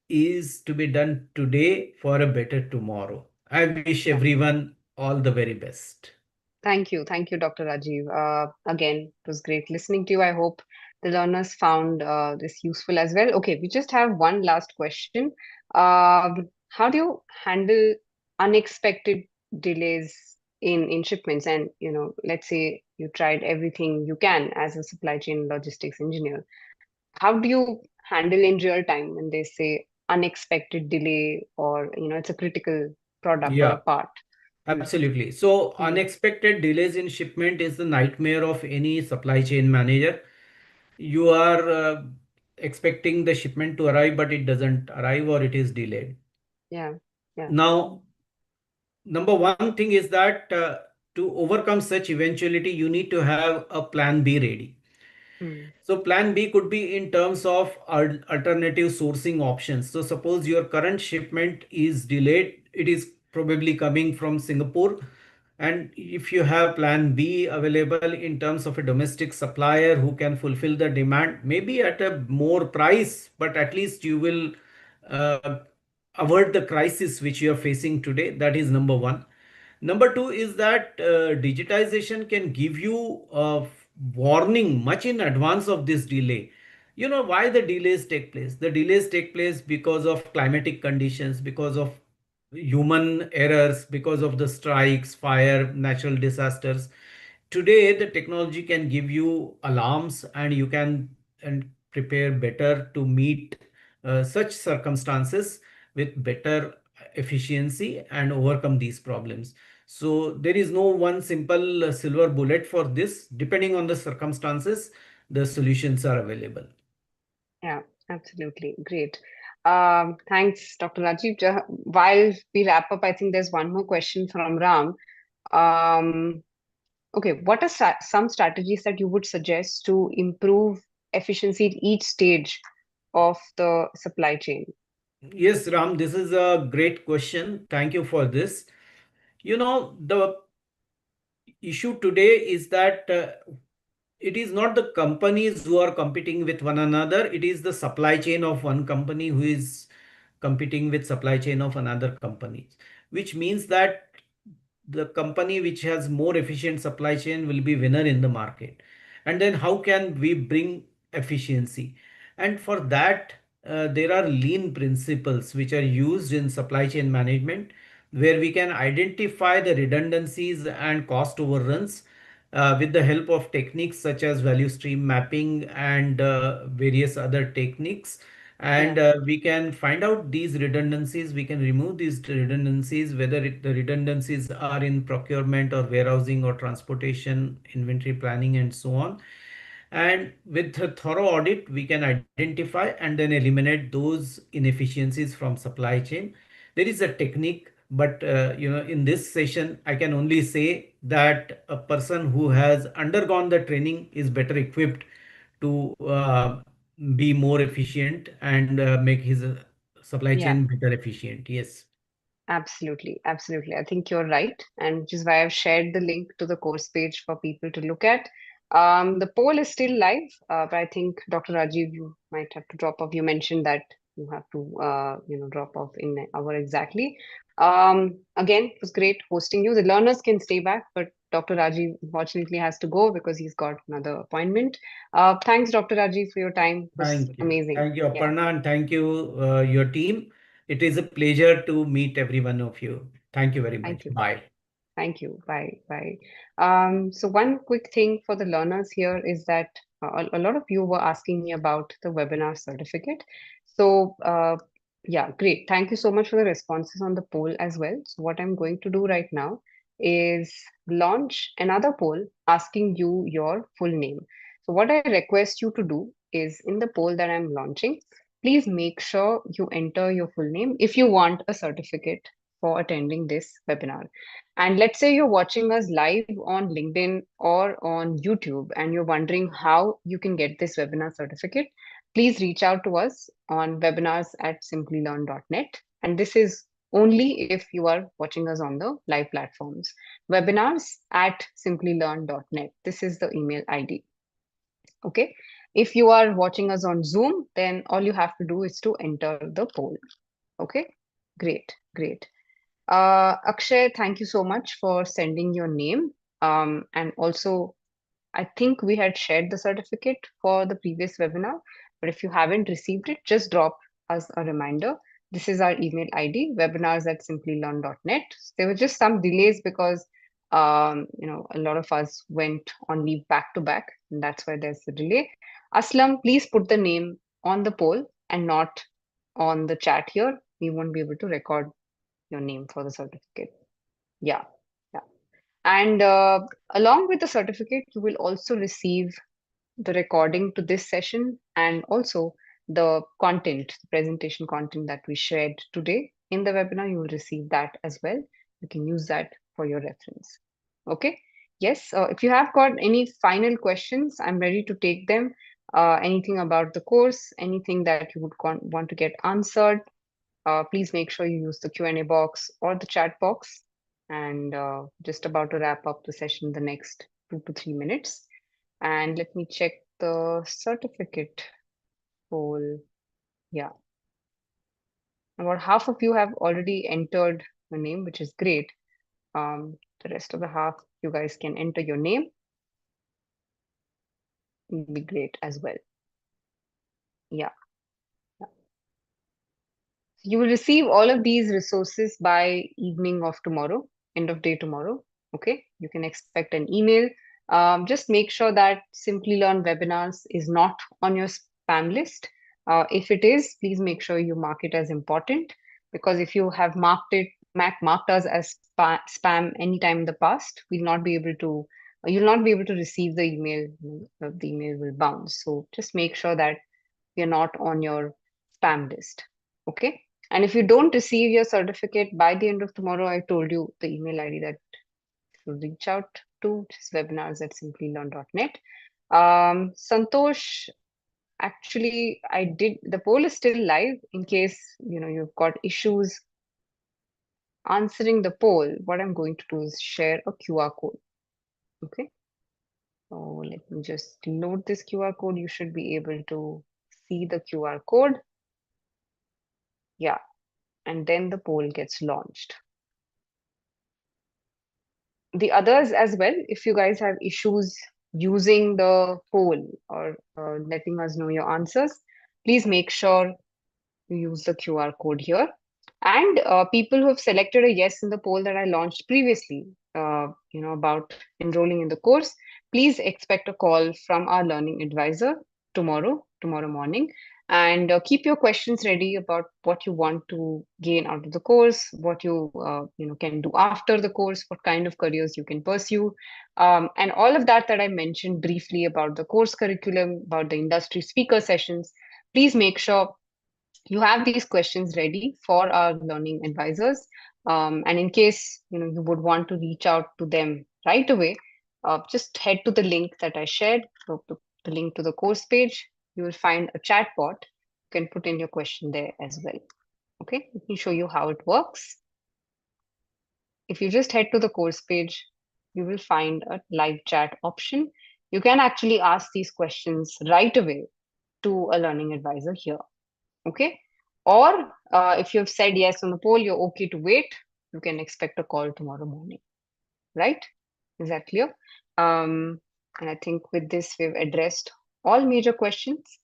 is to be done today for a better tomorrow. I wish Yeah. everyone all the very best. Thank you. Thank you, Dr. Rajiv. Again, it was great listening to you. I hope the learners found this useful as well. Okay, we just have one last question. How do you handle unexpected delays in shipments? And, let's say you tried everything you can as a supply chain logistics engineer. How do you handle in real time when they say unexpected delay or, it's a critical product or a Yeah. part? Hmm. Absolutely. So, Hmm. unexpected delays in shipment is the nightmare of any supply chain manager. You are expecting the shipment to arrive, but it doesn't arrive or it is delayed. Yeah. Yeah. Now, number one thing is that to overcome such eventuality, you need to have a plan B ready. Hmm. So plan B could be in terms of alternative sourcing options. So suppose your current shipment is delayed, it is probably coming from Singapore. And if you have plan B available in terms of a domestic supplier who can fulfill the demand, maybe at a more price, but at least you will uh, avoid the crisis which you are facing today. That is number one. Number two is that digitization can give you a warning much in advance of this delay. You know why the delays take place? The delays take place because of climatic conditions, because of human errors, because of the strikes, fire, natural disasters. Today, the technology can give you alarms and you can and prepare better to meet such circumstances with better efficiency and overcome these problems. So there is no one simple silver bullet for this. Depending on the circumstances, the solutions are available. Yeah, absolutely. Great. Thanks, Dr. Rajiv. While we wrap up, I think there's one more question from Ram. Um, okay, what are some strategies that you would suggest to improve efficiency at each stage of the supply chain? Yes, Ram, this is a great question. Thank you for this. You know, the issue today is that it is not the companies who are competing with one another, it is the supply chain of one company who is competing with supply chain of another company, which means that the company which has more efficient supply chain will be winner in the market. And then how can we bring efficiency? And for that, there are lean principles which are used in supply chain management, where we can identify the redundancies and cost overruns with the help of techniques such as value stream mapping and various other techniques. And Yeah, we can find out these redundancies, we can remove these redundancies, whether the redundancies are in procurement or warehousing or transportation, inventory planning, and so on. And with a thorough audit, we can identify and then eliminate those inefficiencies from supply chain. There is a technique, but in this session, I can only say that a person who has undergone the training is better equipped to be more efficient and make his supply yeah. chain better efficient. Yes. Absolutely, absolutely. I think you're right, and which is why I've shared the link to the course page for people to look at. The poll is still live, but I think Dr. Rajiv, you might have to drop off. You mentioned that you have to, drop off in an hour exactly. Again, it was great hosting you. The learners can stay back, but Dr. Rajiv unfortunately has to go because he's got another appointment. Thanks, Dr. Rajiv, for your time. It was Thank you. amazing. Thank you, Yeah, Aparna, and thank you, your team. It is a pleasure to meet every one of you. Thank you very thank much. you. Bye. Thank you. Bye. Bye. So one quick thing for the learners here is that a lot of you were asking me about the webinar certificate. So Yeah, great. Thank you so much for the responses on the poll as well. So, what I'm going to do right now is launch another poll asking you your full name. So, what I request you to do is in the poll that I'm launching, please make sure you enter your full name if you want a certificate for attending this webinar. And let's say you're watching us live on LinkedIn or on YouTube and you're wondering how you can get this webinar certificate, please reach out to us on webinars@simplilearn.net. And this is only if you are watching us on the live platforms. Webinars@simplilearn.net. This is the email ID. Okay. If you are watching us on Zoom, then all you have to do is to enter the poll. Okay. Great. Great. Akshay, thank you so much for sending your name. And also, I think we had shared the certificate for the previous webinar, but if you haven't received it, just drop us a reminder. This is our email ID, webinars@simplilearn.net. There were just some delays because a lot of us went on leave back to back, and that's why there's a delay. Aslam, please put the name on the poll and not on the chat here. We won't be able to record your name for the certificate. Yeah. Yeah. And along with the certificate, you will also receive the recording to this session and also the content, the presentation content that we shared today in the webinar. You will receive that as well. You can use that for your reference. Okay. Yes. If you have got any final questions, I'm ready to take them. Anything about the course, anything that you would want to get answered, please make sure you use the Q&A box or the chat box. And just about to wrap up the session in the next 2 to 3 minutes. And let me check the certificate poll. Yeah, about half of you have already entered your name, which is great. The rest of the half, you guys can enter your name. It'll be great as well. Yeah. You will receive all of these resources by evening of tomorrow, end of day tomorrow. Okay, you can expect an email. Just make sure that Simply Learn webinars is not on your spam list. If it is, please make sure you mark it as important because if you have marked us as spam anytime in the past, we'll not be able to. You'll not be able to receive the email. The email will bounce. So just make sure that you're not on your spam list. Okay. And if you don't receive your certificate by the end of tomorrow, I told you the email ID that you reach out to, which is webinars@simplylearn.net. Santosh, actually, I did the poll is still live in case you've got issues answering the poll. What I'm going to do is share a QR code. Okay. So let me just load this QR code. You should be able to see the QR code. Yeah. And then the poll gets launched. The others as well, if you guys have issues using the poll or letting us know your answers, please make sure you use the QR code here. And people who have selected a yes in the poll that I launched previously, about enrolling in the course, please expect a call from our learning advisor tomorrow morning. And keep your questions ready about what you want to gain out of the course, what you can do after the course, what kind of careers you can pursue, and all of that I mentioned briefly about the course curriculum, about the industry speaker sessions. Please make sure you have these questions ready for our learning advisors. And in case you would want to reach out to them right away, just head to the link that I shared, the link to the course page. You will find a chat bot. You can put in your question there as well. Okay, let me show you how it works. If you just head to the course page, you will find a live chat option. You can actually ask these questions right away to a learning advisor here. Okay. Or if you've said yes on the poll, you're okay to wait. You can expect a call tomorrow morning. Right? Is that clear? And I think with this, we've addressed all major questions.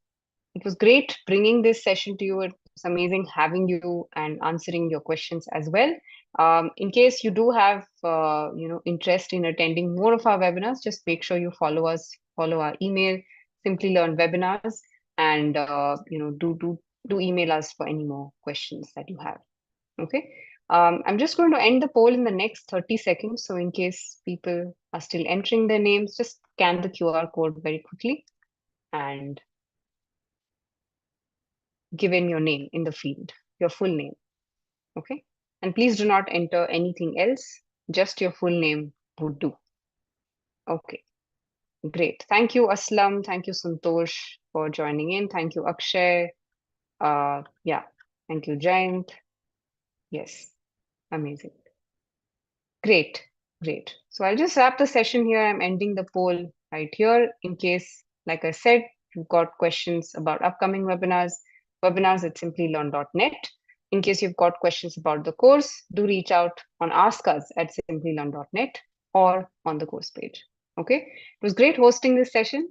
It was great bringing this session to you. It was amazing having you and answering your questions as well. In case you do have, interest in attending more of our webinars, just make sure you follow us, follow our email, Simply Learn Webinars, and do do email us for any more questions that you have. Okay. I'm just going to end the poll in the next 30 seconds. So in case people are still entering their names, just scan the QR code very quickly and give in your name in the field, your full name. Okay. And please do not enter anything else. Just your full name would do. Okay. Great. Thank you, Aslam. Thank you, Santosh, for joining in. Thank you, Akshay. Yeah. Thank you, Jayant. Yes. Amazing. Great, great. So I'll just wrap the session here. I'm ending the poll right here in case, like I said, you've got questions about upcoming webinars at simplylearn.net. In case you've got questions about the course, do reach out on Ask Us at simplylearn.net or on the course page. Okay. It was great hosting this session.